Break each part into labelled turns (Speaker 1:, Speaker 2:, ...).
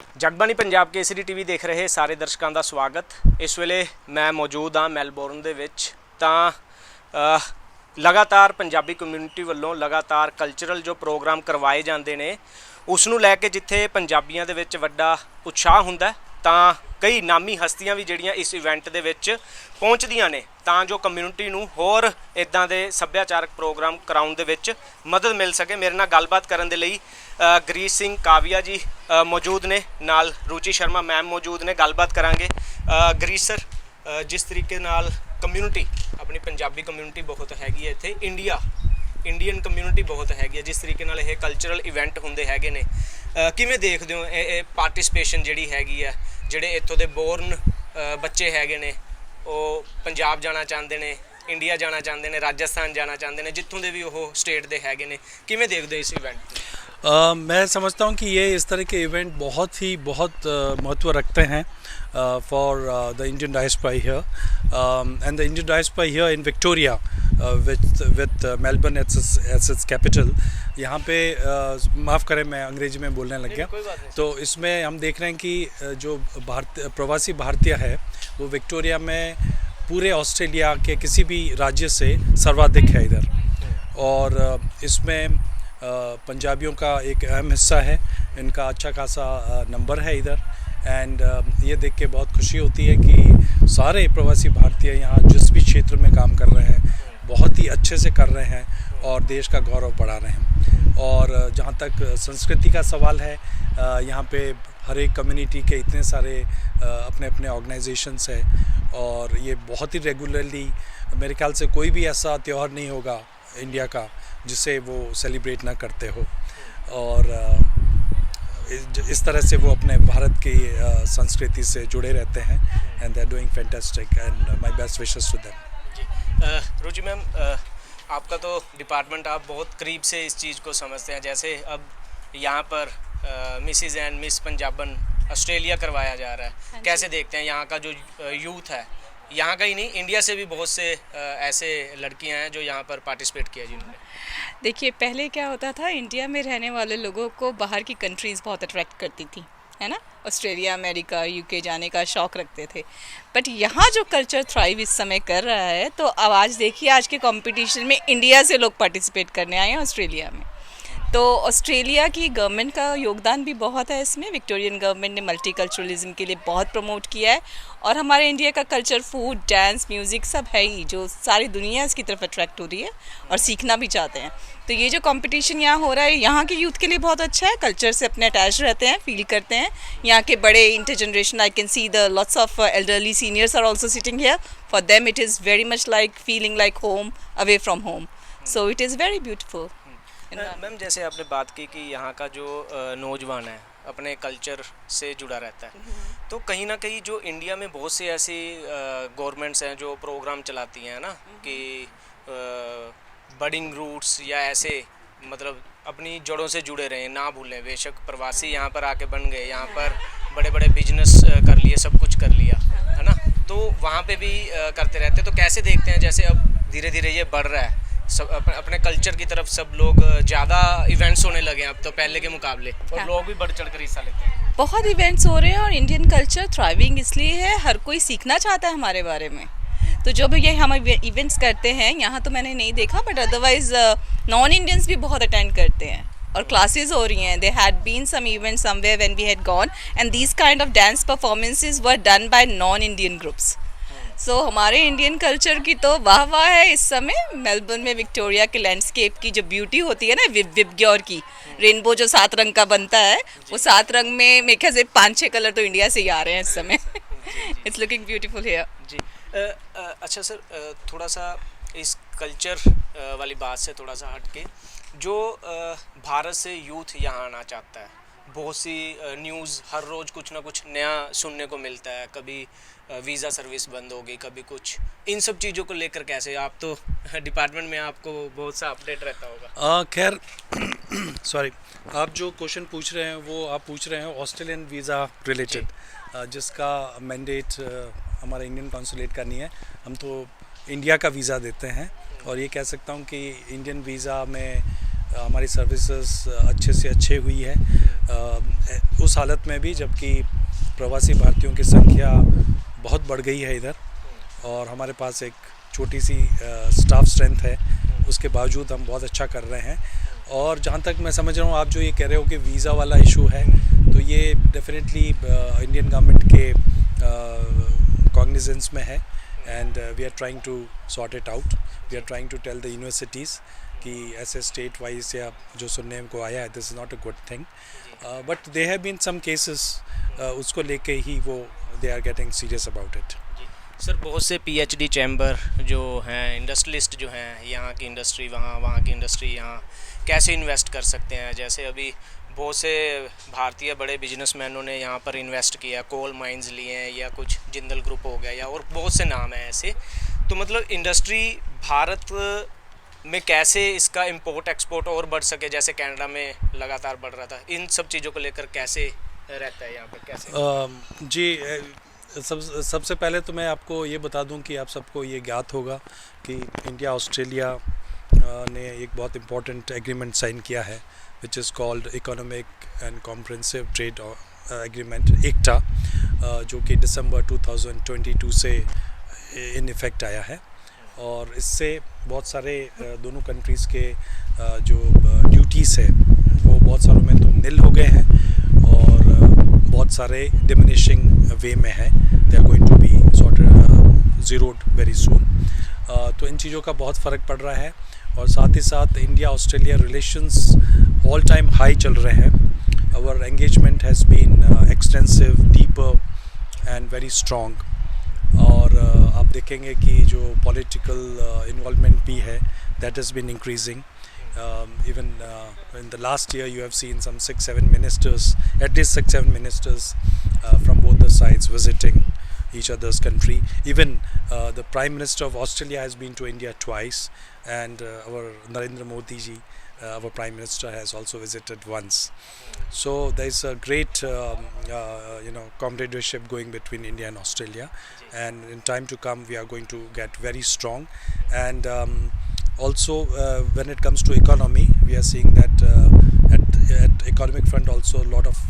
Speaker 1: Jagbani Punjab Kesari TV ਦੇਖ ਰਹੇ ਸਾਰੇ ਦਰਸ਼ਕਾਂ ਦਾ ਸਵਾਗਤ। ਇਸ ਵੇਲੇ ਮੈਂ ਮੌਜੂਦ ਹਾਂ ਮੈਲਬੌਰਨ ਦੇ ਵਿੱਚ। ਤਾਂ ਲਗਾਤਾਰ ਪੰਜਾਬੀ ਕਮਿਊਨਿਟੀ ਵੱਲੋਂ ਲਗਾਤਾਰ ਕਲਚਰਲ ਜੋ ਪ੍ਰੋਗਰਾਮ ਕਰਵਾਏ ਜਾਂਦੇ ਨੇ ਉਸ ਨੂੰ ਲੈ ਕੇ ਜਿੱਥੇ ਪੰਜਾਬੀਆਂ ਦੇ ਵਿੱਚ ਵੱਡਾ ਉਤਸ਼ਾਹ ਹੁੰਦਾ ਤਾਂ ਕਈ ਨਾਮੀ ਹਸਤੀਆਂ ਵੀ ਜਿਹੜੀਆਂ ਇਸ ਇਵੈਂਟ ਦੇ ਵਿੱਚ ਪਹੁੰਚਦੀਆਂ ਨੇ ਤਾਂ ਜੋ ਕਮਿਊਨਿਟੀ ਨੂੰ ਹੋਰ ਇਦਾਂ ਦੇ ਸੱਭਿਆਚਾਰਕ ਪ੍ਰੋਗਰਾਮ ਕਰਾਉਣ ਦੇ ਵਿੱਚ ਮਦਦ ਮਿਲ ਸਕੇ। ਮੇਰੇ ਨਾਲ ਗੱਲਬਾਤ ਕਰਨ ਦੇ ਲਈ ਗਰੀਸ਼ ਸਿੰਘ ਕਾਵੀਆ ਜੀ ਮੌਜੂਦ ਨੇ, ਨਾਲ ਰੁਚੀ ਸ਼ਰਮਾ ਮੈਮ ਮੌਜੂਦ ਨੇ। ਗੱਲਬਾਤ ਕਰਾਂਗੇ। ਗਰੀਸ਼ ਸਰ, ਜਿਸ ਤਰੀਕੇ ਨਾਲ ਕਮਿਊਨਿਟੀ ਆਪਣੀ ਪੰਜਾਬੀ ਕਮਿਊਨਿਟੀ ਬਹੁਤ ਹੈਗੀ ਹੈ ਇੱਥੇ, ਇੰਡੀਅਨ ਕਮਿਊਨਿਟੀ ਬਹੁਤ ਹੈਗੀ ਹੈ, ਜਿਸ ਤਰੀਕੇ ਨਾਲ ਇਹ ਕਲਚਰਲ ਇਵੈਂਟ ਹੁੰਦੇ ਹੈਗੇ ਨੇ, ਕਿਵੇਂ ਦੇਖਦੇ ਹੋ ਇਹ ਪਾਰਟਿਸਪੇਸ਼ਨ ਜਿਹੜੀ ਹੈਗੀ ਹੈ? ਜਿਹੜੇ ਇੱਥੋਂ ਦੇ ਬੋਰਨ ਬੱਚੇ ਹੈਗੇ ਨੇ ਉਹ ਪੰਜਾਬ ਜਾਣਾ ਚਾਹੁੰਦੇ ਨੇ, इंडिया जाना चाहते हैं, राजस्थान जाना चाहते हैं, जितों के भी वो स्टेट के हैगे ने, किवें देखते हो इस इवेंट?
Speaker 2: मैं समझता हूँ कि ये इस तरह के इवेंट बहुत महत्व रखते हैं for the Indian diaspora here and the Indian diaspora here in Victoria with Melbourne as its capital. यहाँ पे माफ़ करें मैं अंग्रेजी में बोलने लग गया। तो इसमें हम देख रहे हैं कि जो प्रवासी भारतीय है वो विक्टोरिया में पूरे ऑस्ट्रेलिया के किसी भी राज्य से सर्वाधिक है इधर, और इसमें पंजाबियों का एक अहम हिस्सा है। इनका अच्छा खासा नंबर है इधर, एंड ये देख के बहुत खुशी होती है कि सारे प्रवासी भारतीय यहाँ जिस भी क्षेत्र में काम कर रहे हैं बहुत ही अच्छे से कर रहे हैं और देश का गौरव बढ़ा रहे हैं। और जहाँ तक संस्कृति का सवाल है, यहाँ पे हर एक कम्युनिटी के इतने सारे अपने अपने ऑर्गेनाइजेशंस है, और ये बहुत ही रेगुलरली, मेरे ख्याल से कोई भी ऐसा त्यौहार नहीं होगा इंडिया का जिसे वो सेलिब्रेट ना करते हो। और इस तरह से वो अपने भारत की संस्कृति से जुड़े रहते हैं, and they are doing fantastic, and my best wishes to them.
Speaker 1: Ji Ruchi ma'am, आपका तो डिपार्टमेंट, आप बहुत करीब से इस चीज़ को समझते हैं। जैसे अब यहाँ पर Mrs and miss Punjaban Australia करवाया जा रहा है, कैसे देखते हैं? यहाँ का जो यूथ है, यहाँ का ही नहीं, इंडिया से भी बहुत से ऐसे लड़कियाँ हैं जो यहाँ पर पार्टिसिपेट किया जिन्होंने।
Speaker 3: देखिए, पहले क्या होता था, इंडिया में रहने वाले लोगों को बाहर की कंट्रीज़ बहुत अट्रैक्ट करती थी, है ना। ऑस्ट्रेलिया, अमेरिका, यूके जाने का शौक़ रखते थे। बट यहाँ जो कल्चर थ्राइव इस समय कर रहा है, तो अब आज देखिए, आज के कंपटीशन में इंडिया से लोग पार्टिसिपेट करने आए हैं ऑस्ट्रेलिया में। तो ऑस्ट्रेलिया की गवर्नमेंट का योगदान भी बहुत है इसमें। विक्टोरियन गवर्नमेंट ने मल्टीकल्चरलिज्म के लिए बहुत प्रमोट किया है, और हमारे इंडिया का कल्चर, फूड, डांस, म्यूज़िक सब है ही, जो सारी दुनिया इसकी तरफ अट्रैक्ट हो रही है और सीखना भी चाहते हैं। तो ये जो कंपटीशन यहाँ हो रहा है, यहाँ के यूथ के लिए बहुत अच्छा है। कल्चर से अपने अटैच रहते हैं, फील करते हैं। यहाँ के बड़े inter generation, I can see the lots of elderly seniors are also sitting here. For them it is very much like feeling like home away from home. So it is very beautiful.
Speaker 1: Ma'am, जैसे आपने बात की कि यहाँ का जो नौजवान है अपने कल्चर से जुड़ा रहता है, तो कहीं ना कहीं जो इंडिया में बहुत सी ऐसी गवर्नमेंट्स हैं जो प्रोग्राम चलाती हैं ना, कि बडिंग रूट्स या ऐसे, मतलब अपनी जड़ों से जुड़े रहें, ना भूलें। बेशक प्रवासी यहाँ पर आके बन गए, यहाँ पर बड़े बड़े बिजनेस कर लिए, सब कुछ कर लिया, है ना, तो वहाँ पे भी करते रहते। तो कैसे देखते हैं, जैसे अब धीरे धीरे ये बढ़ रहा है, सब अपने कल्चर की तरफ सब लोग ज़्यादा इवेंट्स होने लगे हैं अब तो पहले के मुकाबले, और लोग भी बढ़ चढ़ कर हिस्सा लेते हैं।
Speaker 3: बहुत इवेंट्स हो रहे हैं, और इंडियन कल्चर थ्राइविंग इसलिए है, हर कोई सीखना चाहता है हमारे बारे में। तो जो भी ये हम इवेंट्स करते हैं यहाँ, तो मैंने नहीं देखा, बट अदरवाइज नॉन इंडियंस भी बहुत अटेंड करते हैं, और क्लासेस हो रही हैं। They had been some event somewhere when we had gone, and these kind of dance performances were done by non Indian groups. So हमारे इंडियन कल्चर की तो वाह वाह है इस समय। मेलबर्न में विक्टोरिया के लैंडस्केप की जो ब्यूटी होती है ना, विबग्योर की रेनबो जो 7 रंग का बनता है, वो 7 रंग में मेरे ख्याल से 5-6 कलर तो इंडिया से ही आ रहे हैं इस समय। It's looking beautiful here.
Speaker 1: जी अच्छा सर, थोड़ा सा इस कल्चर वाली बात से थोड़ा सा हट के, जो भारत से यूथ यहाँ आना चाहता है, बहुत सी न्यूज़ हर रोज़ कुछ ना कुछ नया सुनने को मिलता है। कभी वीज़ा सर्विस बंद हो गई, कभी कुछ, इन सब चीज़ों को लेकर कैसे? आप तो डिपार्टमेंट में, आपको बहुत सा अपडेट रहता होगा।
Speaker 2: खैर सॉरी, आप जो क्वेश्चन पूछ रहे हैं वो आप पूछ रहे हैं ऑस्ट्रेलियन वीज़ा रिलेटेड, जिसका मैंडेट हमारा इंडियन कॉन्सुलेट का नहीं है। हम तो इंडिया का वीज़ा देते हैं, और ये कह सकता हूँ कि इंडियन वीज़ा में हमारी सर्विसेज अच्छे से अच्छे हुई है, उस हालत में भी जबकि प्रवासी भारतीयों की संख्या बहुत बढ़ गई है इधर, और हमारे पास एक छोटी सी स्टाफ स्ट्रेंथ है, उसके बावजूद हम बहुत अच्छा कर रहे हैं। और जहाँ तक मैं समझ रहा हूँ, आप जो ये कह रहे हो कि वीज़ा वाला इशू है, तो ये डेफिनेटली इंडियन गवर्नमेंट के कॉग्निजेंस में है, and we are trying to sort it out. We are trying to tell the universities कि ऐसे स्टेट वाइज या जो सुनने को आया है, this is not a good thing, but they have been some cases, उसको लेके ही वो they are getting serious about it.
Speaker 1: Sir, बहुत से पीएचडी चैम्बर जो हैं, इंडस्ट्रियलिस्ट जो हैं, यहाँ की इंडस्ट्री वहाँ, वहाँ की इंडस्ट्री यहाँ, कैसे इन्वेस्ट कर सकते हैं? जैसे अभी बहुत से भारतीय बड़े बिजनेसमैनों ने यहाँ पर इन्वेस्ट किया, कोल माइंस लिए हैं, या कुछ जिंदल ग्रुप हो गया, या और बहुत से नाम हैं ऐसे। तो मतलब इंडस्ट्री भारत में कैसे इसका इंपोर्ट एक्सपोर्ट और बढ़ सके, जैसे कनाडा में लगातार बढ़ रहा था, इन सब चीज़ों को लेकर कैसे रहता है यहाँ पर, कैसे?
Speaker 2: जी, सबसे पहले तो मैं आपको ये बता दूं कि आप सबको ये ज्ञात होगा कि इंडिया ऑस्ट्रेलिया ने एक बहुत इम्पॉर्टेंट एग्रीमेंट साइन किया है, which is called economic and comprehensive trade agreement, ECTA, जो कि दिसंबर 2022 से इन इफ़ेक्ट आया है। और इससे बहुत सारे दोनों कंट्रीज़ के जो ड्यूटीज़ है वो बहुत सारों में तो निल हो गए हैं, और बहुत सारे डिमिनिशिंग वे में है, they are going to be sorted zeroed very soon. तो इन चीज़ों का बहुत फ़र्क पड़ रहा है, और साथ ही साथ India Australia relations all time high चल रहे हैं। Our engagement has been extensive, deeper and very strong. और आप देखेंगे कि जो पॉलिटिकल इन्वॉल्वमेंट भी है, that has been increasing. Even in the last year you have seen some 6-7 ministers, at least 6-7 ministers from both the sides visiting each other's country. Even the Prime Minister of Australia has been to India twice, and our Narendra Modi ji, our Prime Minister, has also visited once. So there is a great comradeship going between India and Australia, and in time to come we are going to get very strong. And also when it comes to economy, we are seeing that at economic front also a lot of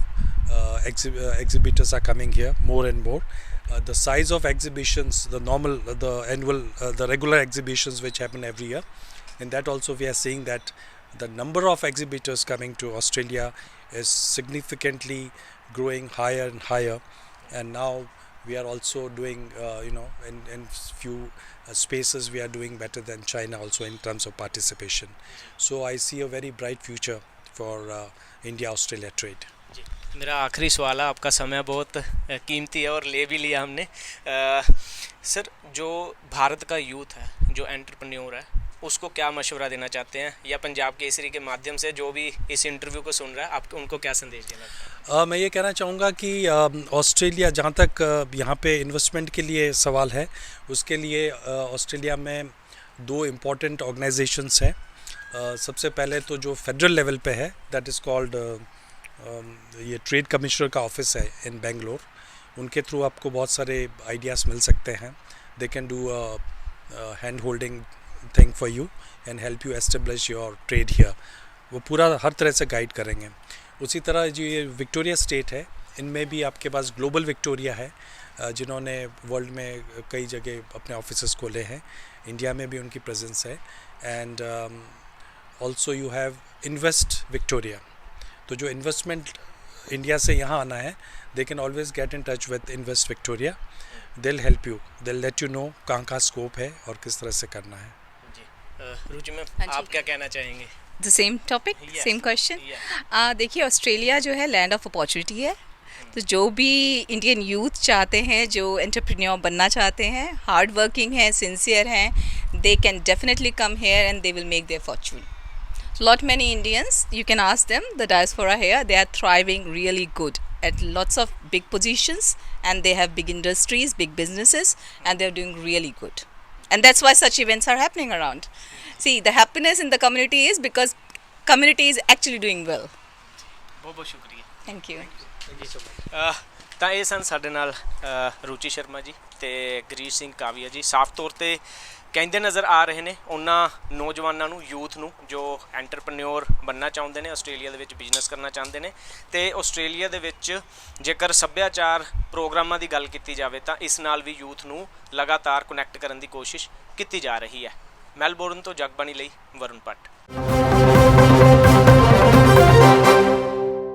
Speaker 2: exhibitors are coming here more and more. The size of exhibitions, the regular exhibitions which happen every year, in that also we are seeing that the number of exhibitors coming to Australia is significantly growing higher and higher. And now we are also doing in few spaces we are doing better than China also in terms of participation. So I see a very bright future for India Australia trade.
Speaker 1: मेरा आखिरी सवाल है, आपका समय बहुत कीमती है और ले भी लिया हमने। सर, जो भारत का यूथ है, जो एंटरप्रेन्योर है, उसको क्या मशवरा देना चाहते हैं, या पंजाब केसरी के माध्यम से जो भी इस इंटरव्यू को सुन रहा है, आप उनको क्या संदेश देना?
Speaker 2: मैं ये कहना चाहूँगा कि ऑस्ट्रेलिया, जहाँ तक यहाँ पे इन्वेस्टमेंट के लिए सवाल है, उसके लिए ऑस्ट्रेलिया में 2 इम्पॉर्टेंट ऑर्गेनाइजेशंस हैं। सबसे पहले तो जो फेडरल लेवल पे है, दैट इज़ कॉल्ड ये ट्रेड कमिश्नर का ऑफिस है इन बेंगलोर। उनके थ्रू आपको बहुत सारे आइडियाज़ मिल सकते हैं। They can do hand holding thing for you and help you establish your trade here. वो पूरा हर तरह से गाइड करेंगे। उसी तरह जो ये विक्टोरिया स्टेट है, इनमें भी आपके पास ग्लोबल विक्टोरिया है, जिन्होंने वर्ल्ड में कई जगह अपने ऑफिसेस खोले हैं। इंडिया में भी उनकी प्रेजेंस है। And also you have invest Victoria. तो जो इन्वेस्टमेंट इंडिया से यहाँ आना है, they can always get in touch with invest Victoria. They will help you, they will let you know कहाँ स्कोप है और किस तरह से करना है।
Speaker 1: जी, रुचि मैम, आप क्या कहना चाहेंगे?
Speaker 3: The same topic, same question. देखिए, ऑस्ट्रेलिया जो है लैंड ऑफ अपॉर्चुनिटी है। तो जो भी इंडियन यूथ चाहते हैं, जो एंटरप्रेन्योर बनना चाहते हैं, हार्ड वर्किंग हैं, सिंसियर हैं, they can definitely come here and they will make their Fortune. Lot many Indians, you can ask them, the diaspora here, they are thriving really good at lots of big positions, and they have big industries, big businesses, and they're doing really good. And that's why such events are happening around. See, the happiness in the community is because community is actually doing well.
Speaker 1: बहुत शुक्रिया।
Speaker 3: Thank you.
Speaker 1: Thank you so much. ਤਾਂ ਇਹ ਸਨ ਸਾਡੇ ਨਾਲ ਰੁਚੀ ਸ਼ਰਮਾ ਜੀ ਤੇ ਗਰੀਸ਼ ਸਿੰਘ ਕਾਵੀਆ ਜੀ। ਸਾਫ਼ ਤੌਰ ਤੇ ਕਹਿੰਦੇ ਨਜ਼ਰ ਆ ਰਹੇ ਨੇ ਉਹਨਾਂ ਨੌਜਵਾਨਾਂ ਨੂੰ, ਯੂਥ ਨੂੰ ਜੋ ਐਂਟਰਪ੍ਰੈਨਿਓਰ ਬਣਨਾ ਚਾਹੁੰਦੇ ਨੇ, ਆਸਟ੍ਰੇਲੀਆ ਦੇ ਵਿੱਚ ਬਿਜ਼ਨਸ ਕਰਨਾ ਚਾਹੁੰਦੇ ਨੇ। ਤੇ ਆਸਟ੍ਰੇਲੀਆ ਦੇ ਵਿੱਚ ਜੇਕਰ ਸੱਭਿਆਚਾਰ ਪ੍ਰੋਗਰਾਮਾਂ ਦੀ ਗੱਲ ਕੀਤੀ ਜਾਵੇ ਤਾਂ ਇਸ ਨਾਲ ਵੀ ਯੂਥ ਨੂੰ ਲਗਾਤਾਰ ਕਨੈਕਟ ਕਰਨ ਦੀ ਕੋਸ਼ਿਸ਼ ਕੀਤੀ ਜਾ ਰਹੀ ਹੈ। ਮੈਲਬੌਰਨ ਤੋਂ ਜਗਬਾਣੀ ਲਈ ਵਰੁਣ ਭੱਟ।